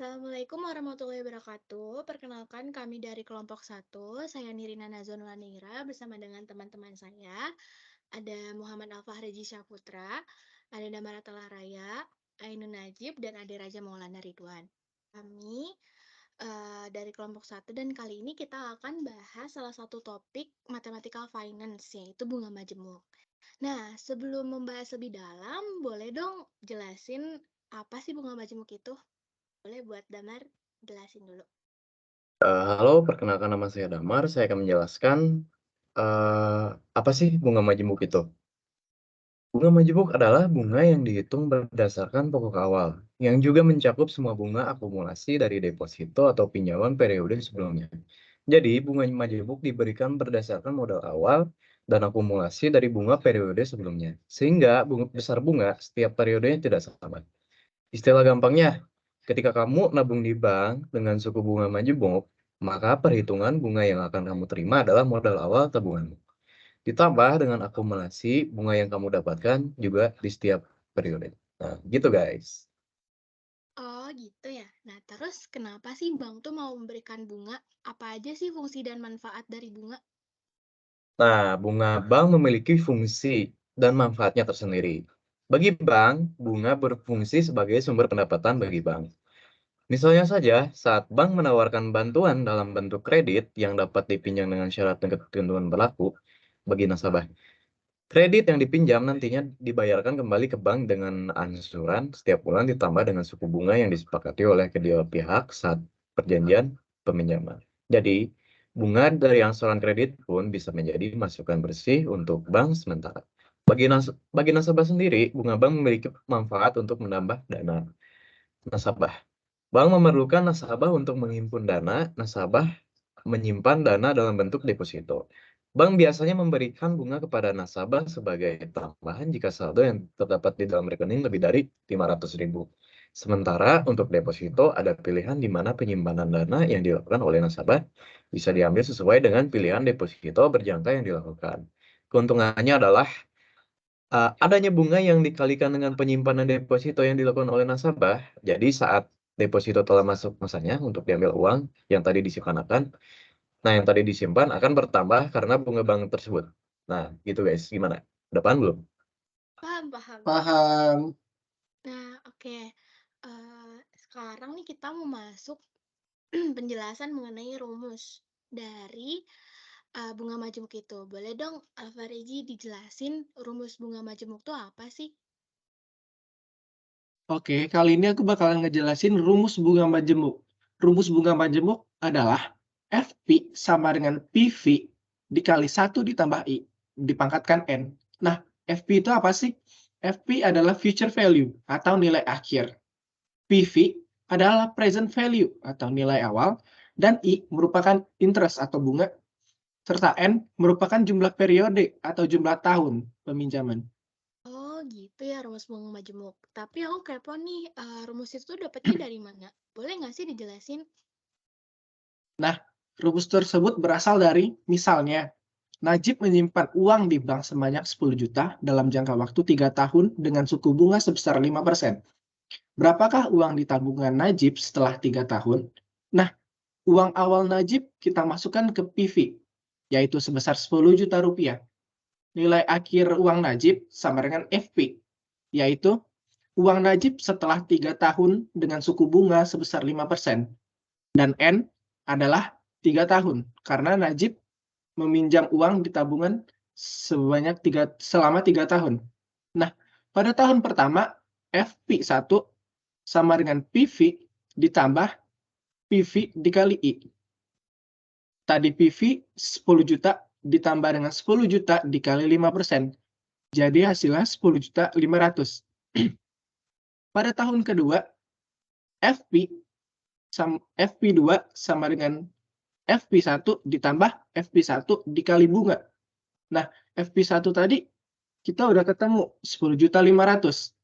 Assalamualaikum warahmatullahi wabarakatuh. Perkenalkan kami dari kelompok satu. Saya Nirina Nazon Wanira bersama dengan teman-teman saya. Ada Muhammad Alfahreji Syaputra, ada Damara Talaraya, Ainun Najib, dan Ade Raja Maulana Ridwan. Kami dari kelompok satu dan kali ini kita akan bahas salah satu topik mathematical finance yaitu bunga majemuk. Nah, sebelum membahas lebih dalam, boleh dong jelasin apa sih bunga majemuk itu? Boleh buat Damar jelasin dulu. Halo, perkenalkan nama saya Damar. Saya akan menjelaskan apa sih bunga majemuk itu. Bunga majemuk adalah bunga yang dihitung berdasarkan pokok awal, yang juga mencakup semua bunga akumulasi dari deposito atau pinjaman periode sebelumnya. Jadi, bunga majemuk diberikan berdasarkan modal awal dan akumulasi dari bunga periode sebelumnya, sehingga besar bunga setiap periodenya tidak sama. Istilah gampangnya, ketika kamu nabung di bank dengan suku bunga majemuk, maka perhitungan bunga yang akan kamu terima adalah modal awal tabunganmu. Ditambah dengan akumulasi bunga yang kamu dapatkan juga di setiap periode. Nah, gitu guys. Oh gitu ya. Nah terus kenapa sih bank tuh mau memberikan bunga? Apa aja sih fungsi dan manfaat dari bunga? Nah, bunga bank memiliki fungsi dan manfaatnya tersendiri. Bagi bank, bunga berfungsi sebagai sumber pendapatan bagi bank. Misalnya saja, saat bank menawarkan bantuan dalam bentuk kredit yang dapat dipinjam dengan syarat dan ketentuan berlaku bagi nasabah. Kredit yang dipinjam nantinya dibayarkan kembali ke bank dengan angsuran setiap bulan ditambah dengan suku bunga yang disepakati oleh kedua pihak saat perjanjian peminjaman. Jadi, bunga dari angsuran kredit pun bisa menjadi masukan bersih untuk bank sementara. Bagi nasabah sendiri, bunga bank memiliki manfaat untuk menambah dana nasabah. Bank memerlukan nasabah untuk menghimpun dana, nasabah menyimpan dana dalam bentuk deposito. Bank biasanya memberikan bunga kepada nasabah sebagai tambahan jika saldo yang terdapat di dalam rekening lebih dari 500.000. Sementara untuk deposito ada pilihan di mana penyimpanan dana yang dilakukan oleh nasabah bisa diambil sesuai dengan pilihan deposito berjangka yang dilakukan. Keuntungannya adalah adanya bunga yang dikalikan dengan penyimpanan deposito yang dilakukan oleh nasabah. Jadi saat deposito telah masuk masanya untuk diambil uang yang tadi disimpan, nah, yang tadi disimpan akan bertambah karena bunga bank tersebut. Nah, gitu guys. Gimana? Udah paham belum? Paham, paham. Paham. Nah oke. Sekarang nih kita mau masuk penjelasan mengenai rumus dari bunga majemuk itu. Boleh dong Alfareji dijelasin rumus bunga majemuk itu apa sih? Oke, kali ini aku bakalan ngejelasin rumus bunga majemuk. Rumus bunga majemuk adalah FP sama dengan PV dikali 1 ditambah I, dipangkatkan N. Nah, FP itu apa sih? FP adalah future value atau nilai akhir. PV adalah present value atau nilai awal. Dan I merupakan interest atau bunga. Serta N merupakan jumlah periode atau jumlah tahun peminjaman. Oh gitu ya rumus bunga majemuk. Tapi aku kepo nih, rumus itu tuh dapetnya dari mana? Boleh nggak sih dijelasin? Nah, rumus tersebut berasal dari, misalnya, Najib menyimpan uang di bank sebanyak 10 juta dalam jangka waktu 3 tahun dengan suku bunga sebesar 5%. Berapakah uang di tabungan Najib setelah 3 tahun? Nah, uang awal Najib kita masukkan ke PV, yaitu sebesar 10 juta rupiah. Nilai akhir uang Najib sama dengan FP, yaitu uang Najib setelah 3 tahun dengan suku bunga sebesar 5%. Dan N adalah 3 tahun, karena Najib meminjam uang di tabungan selama 3 tahun. Nah, pada tahun pertama, FP1 sama dengan PV ditambah PV dikali I. Tadi PV 10 juta ditambah dengan 10 juta dikali 5%. Jadi hasilnya 10 juta 500. Pada tahun kedua, FP FP2 sama dengan FP1 ditambah FP1 dikali bunga. Nah, FP1 tadi kita udah ketemu 10.500.000.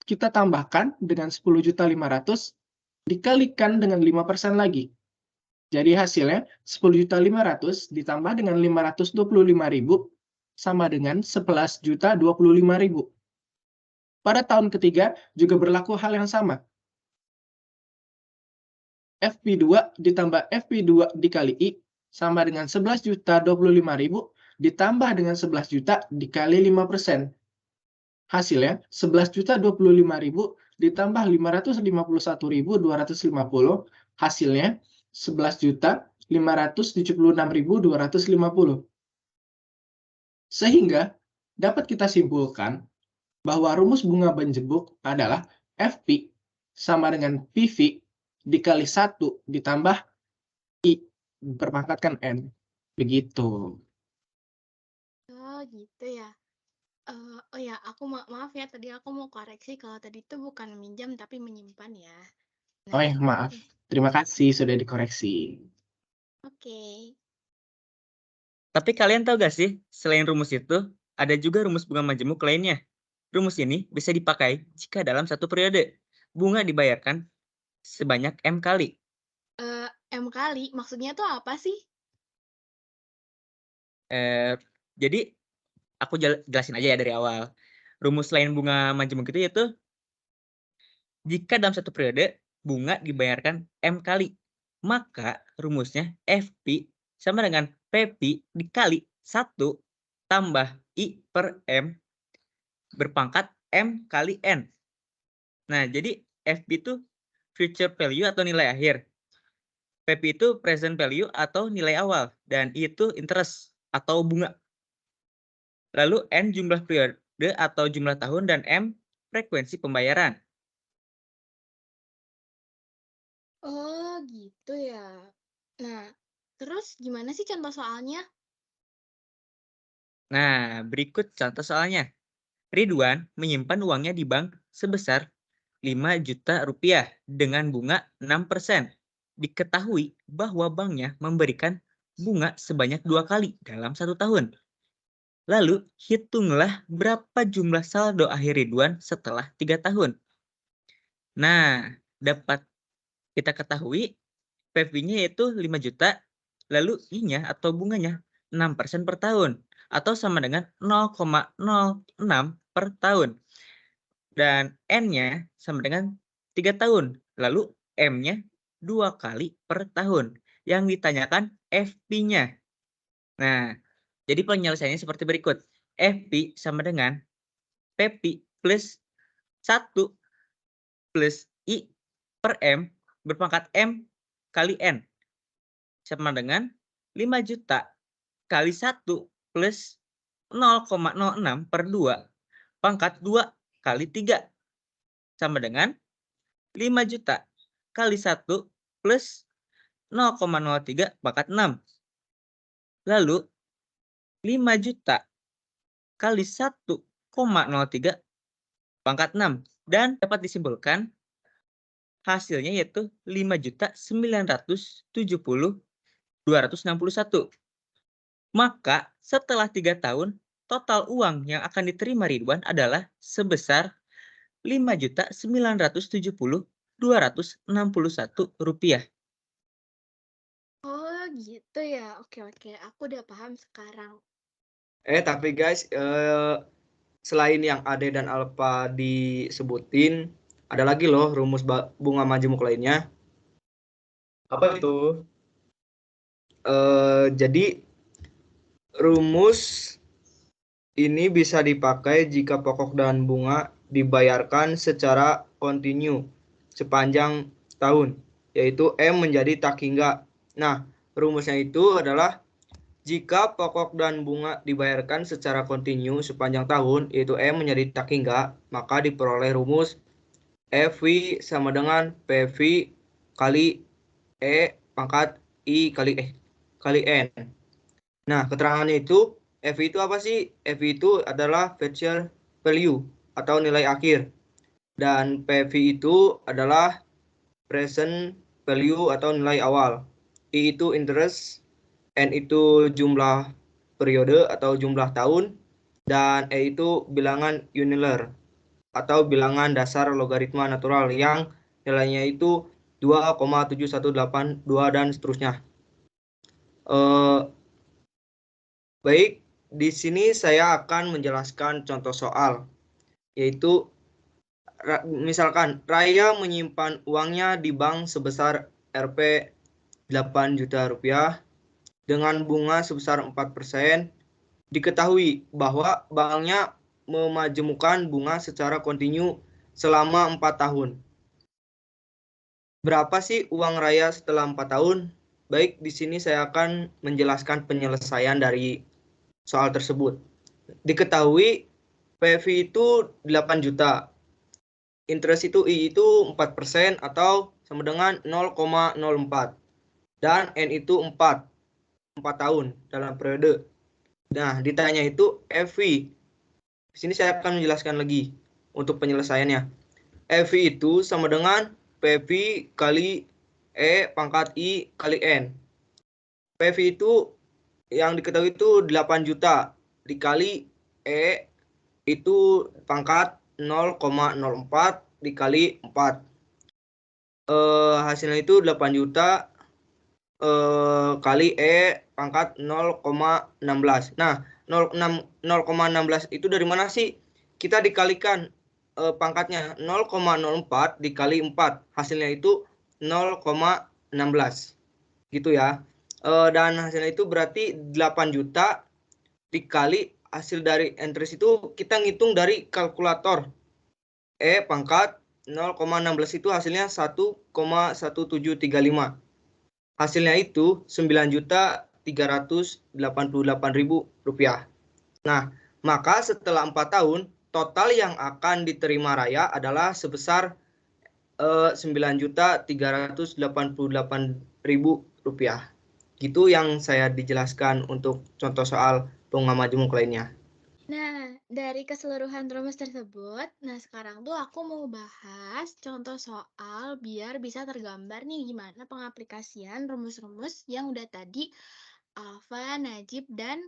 Kita tambahkan dengan 10.500.000 dikalikan dengan 5% lagi. Jadi hasilnya 10.500.000 ditambah dengan 525.000 sama dengan 11.025.000. Pada tahun ketiga juga berlaku hal yang sama. FP2 ditambah FP2 dikali I sama dengan 11.025.000 ditambah dengan 11 juta dikali 5%. Hasilnya 11.025.000 ditambah 551.250, hasilnya 11.576.250. Sehingga dapat kita simpulkan bahwa rumus bunga menjebuk adalah FP sama dengan PV dikali 1 ditambah I berpangkatkan N. Begitu. Oh, gitu ya. Oh ya, aku maaf ya, tadi aku mau koreksi kalau tadi itu bukan meminjam tapi menyimpan ya. Oh ya, maaf. Terima kasih sudah dikoreksi. Oke. Tapi kalian tahu gak sih, selain rumus itu, ada juga rumus bunga majemuk lainnya. Rumus ini bisa dipakai jika dalam satu periode bunga dibayarkan sebanyak M kali. M kali, maksudnya tuh apa sih? Jadi, aku jelasin aja ya dari awal. Rumus lain bunga majemuk itu yaitu, jika dalam satu periode bunga dibayarkan M kali, maka rumusnya FP sama dengan PP dikali 1 tambah I per M berpangkat M kali N. Nah, jadi FP itu future value atau nilai akhir. PP itu present value atau nilai awal. Dan I itu interest atau bunga. Lalu N jumlah periode atau jumlah tahun dan M frekuensi pembayaran. Oh, gitu ya. Nah, terus gimana sih contoh soalnya? Nah, berikut contoh soalnya. Ridwan menyimpan uangnya di bank sebesar 5 juta rupiah dengan bunga 6%. Diketahui bahwa banknya memberikan bunga sebanyak 2 kali dalam 1 tahun. Lalu, hitunglah berapa jumlah saldo akhir Ridwan setelah 3 tahun. Nah, dapat kita ketahui PV-nya yaitu 5 juta, lalu I-nya atau bunganya 6% per tahun, atau sama dengan 0,06 per tahun. Dan N-nya sama dengan 3 tahun, lalu M-nya 2 kali per tahun. Yang ditanyakan FP-nya. Nah, jadi penyelesaiannya seperti berikut. FP sama dengan PP plus 1 plus I per M berpangkat M kali N. Sama dengan 5 juta kali 1 plus 0,06 per 2 pangkat 2 kali 3. Sama dengan 5 juta kali 1 plus 0,03 pangkat 6. Lalu 5 juta kali 1,03 pangkat 6. Dan dapat disimpulkan hasilnya yaitu 5.970.261. Maka setelah 3 tahun, total uang yang akan diterima Ridwan adalah sebesar 5.970.261 rupiah. Oh, gitu ya. Oke, aku udah paham sekarang. Tapi guys, selain yang Ade dan Alfa disebutin, ada lagi loh rumus bunga majemuk lainnya. Apa itu? Jadi rumus ini bisa dipakai jika pokok dan bunga dibayarkan secara kontinu sepanjang tahun, yaitu M menjadi tak hingga. Nah, rumusnya itu adalah jika pokok dan bunga dibayarkan secara kontinu sepanjang tahun, yaitu M menjadi tak hingga, maka diperoleh rumus FV sama dengan PV kali E pangkat I kali N. Nah, keterangannya itu, FV itu apa sih? FV itu adalah future value atau nilai akhir. Dan PV itu adalah present value atau nilai awal. I itu interest, N itu jumlah periode atau jumlah tahun, dan E itu bilangan Euler atau bilangan dasar logaritma natural yang nilainya itu 2,7182 dan seterusnya. Baik, di sini saya akan menjelaskan contoh soal, yaitu misalkan Raya menyimpan uangnya di bank sebesar Rp 8 juta rupiah dengan bunga sebesar 4%. Diketahui bahwa banknya memajemukkan bunga secara kontinu selama 4 tahun. Berapa sih uang raya setelah 4 tahun? Baik, di sini saya akan menjelaskan penyelesaian dari soal tersebut. Diketahui PV itu 8 juta. Interest itu I itu 4% atau sama dengan 0,04. Dan N itu 4 tahun dalam periode. Nah, ditanya itu FV. Di sini saya akan menjelaskan lagi untuk penyelesaiannya. FV itu sama dengan PV kali E pangkat I kali N. PV itu yang diketahui itu 8 juta dikali E itu pangkat 0,04 dikali 4. Hasilnya itu 8 juta kali E pangkat 0,16. Nah, 0,16 itu dari mana sih? Kita dikalikan pangkatnya 0,04 dikali 4. Hasilnya itu 0,16. Gitu ya. Dan hasilnya itu berarti 8 juta dikali hasil dari entries itu kita ngitung dari kalkulator. E pangkat 0,16 itu hasilnya 1,1735. Hasilnya itu 9.388.000 rupiah. Nah, maka setelah 4 tahun, total yang akan diterima Raya adalah sebesar 9.388.000 rupiah. Gitu yang saya dijelaskan untuk contoh soal bunga majemuk lainnya. Nah, dari keseluruhan rumus tersebut, sekarang tuh aku mau bahas contoh soal biar bisa tergambar nih gimana pengaplikasian rumus-rumus yang udah tadi Alfa, Najib, dan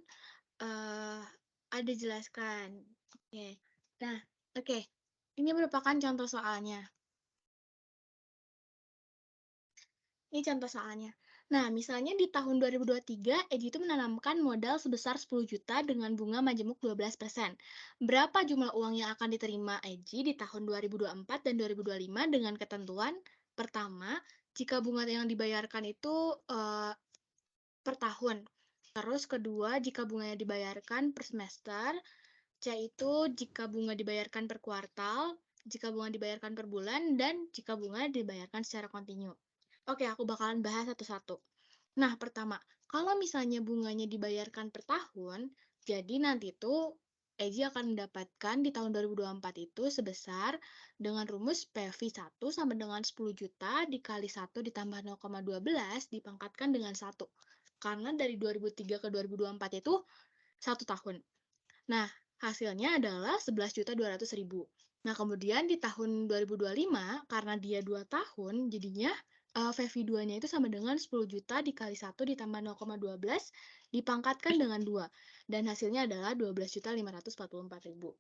ada jelaskan. Oke. Nah, oke. Ini merupakan contoh soalnya. Ini contoh soalnya. Nah, misalnya di tahun 2023, Edi itu menanamkan modal sebesar 10 juta dengan bunga majemuk 12%. Berapa jumlah uang yang akan diterima Edi di tahun 2024 dan 2025 dengan ketentuan? Pertama, jika bunga yang dibayarkan itu per tahun. Terus kedua, jika bunganya dibayarkan per semester. C itu jika bunga dibayarkan per kuartal, jika bunga dibayarkan per bulan, dan jika bunga dibayarkan secara kontinu. Oke, aku bakalan bahas satu-satu. Nah, pertama, kalau misalnya bunganya dibayarkan per tahun, jadi nanti tuh Eji akan mendapatkan di tahun 2024 itu sebesar dengan rumus PV1 sama dengan 10 juta dikali 1 ditambah 0,12 dipangkatkan dengan 1. Karena dari 2003 ke 2024 itu 1 tahun. Nah, hasilnya adalah 11.200.000. Nah, kemudian di tahun 2025, karena dia 2 tahun, jadinya VV2-nya itu sama dengan 10 juta dikali 1 ditambah 0,12 dipangkatkan dengan 2. Dan hasilnya adalah 12.544.000.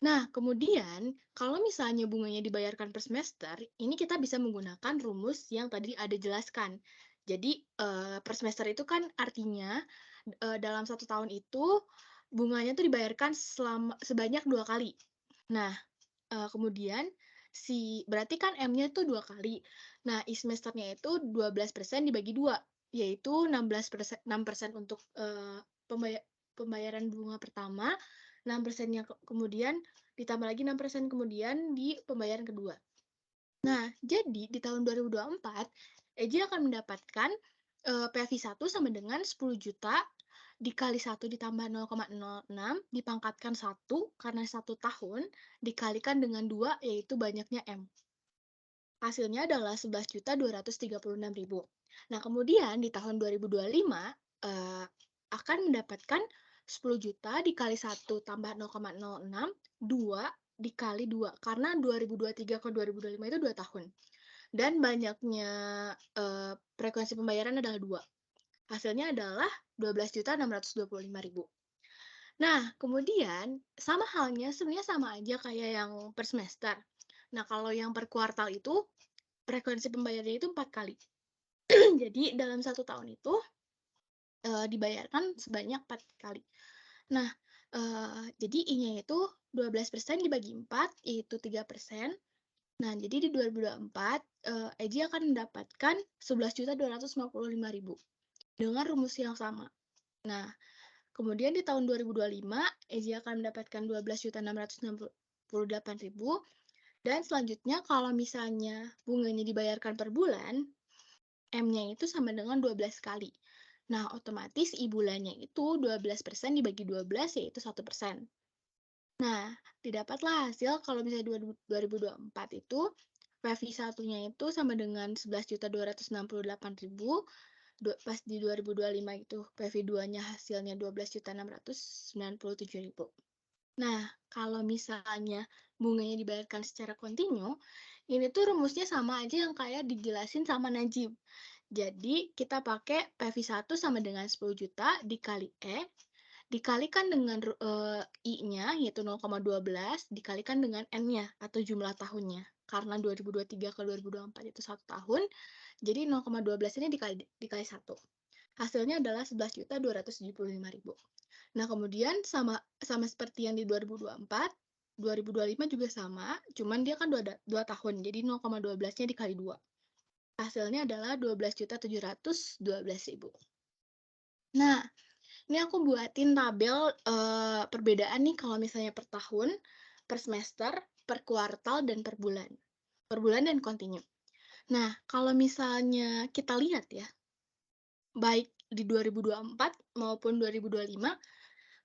Nah, kemudian kalau misalnya bunganya dibayarkan per semester, ini kita bisa menggunakan rumus yang tadi ada jelaskan. Jadi, per semester itu kan artinya dalam 1 tahun itu bunganya tuh dibayarkan sebanyak 2 kali. Nah, kemudian berarti kan M-nya tuh 2 kali. Nah, semesternya itu 12% dibagi 2, yaitu 6% untuk pembayaran bunga pertama, 6%-nya kemudian ditambah lagi 6% kemudian di pembayaran kedua. Nah, jadi di tahun 2024, Eji akan mendapatkan PV1 sama dengan 10 juta dikali 1 ditambah 0,06 dipangkatkan 1 karena 1 tahun dikalikan dengan 2 yaitu banyaknya M. Hasilnya adalah 11.236.000. Nah, kemudian di tahun 2025 akan mendapatkan 10 juta dikali 1 tambah 0,06 2 dikali 2 karena 2023 ke 2025 itu 2 tahun. Dan banyaknya frekuensi pembayaran adalah 2. Hasilnya adalah 12.625.000. Nah, kemudian sama halnya sebenarnya sama aja kayak yang per semester. Nah, kalau yang per kuartal itu frekuensi pembayarannya itu 4 kali. Jadi dalam 1 tahun itu dibayarkan sebanyak 4 kali. Nah, jadi I-nya itu 12% dibagi 4 yaitu 3%. Nah, jadi di 2024, Eji akan mendapatkan 11.255.000 dengan rumus yang sama. Nah, kemudian di tahun 2025, Eji akan mendapatkan 12.668.000 dan selanjutnya kalau misalnya bunganya dibayarkan per bulan, M-nya itu sama dengan 12 kali. Nah, otomatis I-bulannya itu 12% dibagi 12 yaitu 1%. Nah, didapatlah hasil kalau misalnya 2024 itu PV 1-nya itu sama dengan 11.268.000, pas di 2025 itu PV 2-nya hasilnya 12.697.000. Nah, kalau misalnya bunganya dibayarkan secara kontinu, ini tuh rumusnya sama aja yang kayak dijelasin sama Najib. Jadi, kita pakai PV1 sama dengan 10 juta dikali E, dikalikan dengan I-nya, yaitu 0,12, dikalikan dengan N-nya, atau jumlah tahunnya. Karena 2023 ke 2024 itu 1 tahun, jadi 0,12 ini dikali 1. Hasilnya adalah 11.275.000. Nah, kemudian sama seperti yang di 2024, 2025 juga sama, cuman dia kan 2 tahun, jadi 0,12-nya dikali 2. Hasilnya adalah 12.712.000. Nah, ini aku buatin tabel perbedaan nih kalau misalnya per tahun, per semester, per kuartal, dan per bulan. Per bulan dan kontinu. Nah, kalau misalnya kita lihat ya, baik di 2024 maupun 2025,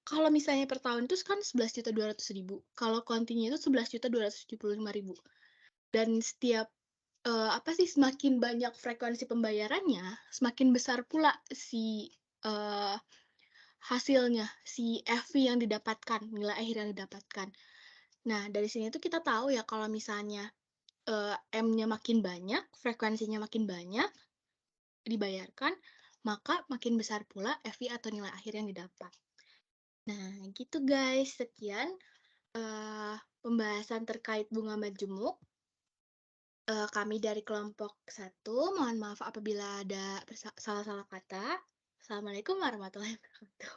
kalau misalnya per tahun itu kan 11.200.000. Kalau kontinu itu 11.275.000. Dan setiap semakin banyak frekuensi pembayarannya, semakin besar pula si hasilnya, si FV yang didapatkan, nilai akhir yang didapatkan. Nah, dari sini tuh kita tahu ya kalau misalnya M-nya makin banyak, frekuensinya makin banyak dibayarkan, maka makin besar pula FV atau nilai akhir yang didapat. Nah, gitu guys. Sekian pembahasan terkait bunga majemuk. Kami dari kelompok 1, mohon maaf apabila ada salah-salah kata. Assalamualaikum warahmatullahi wabarakatuh.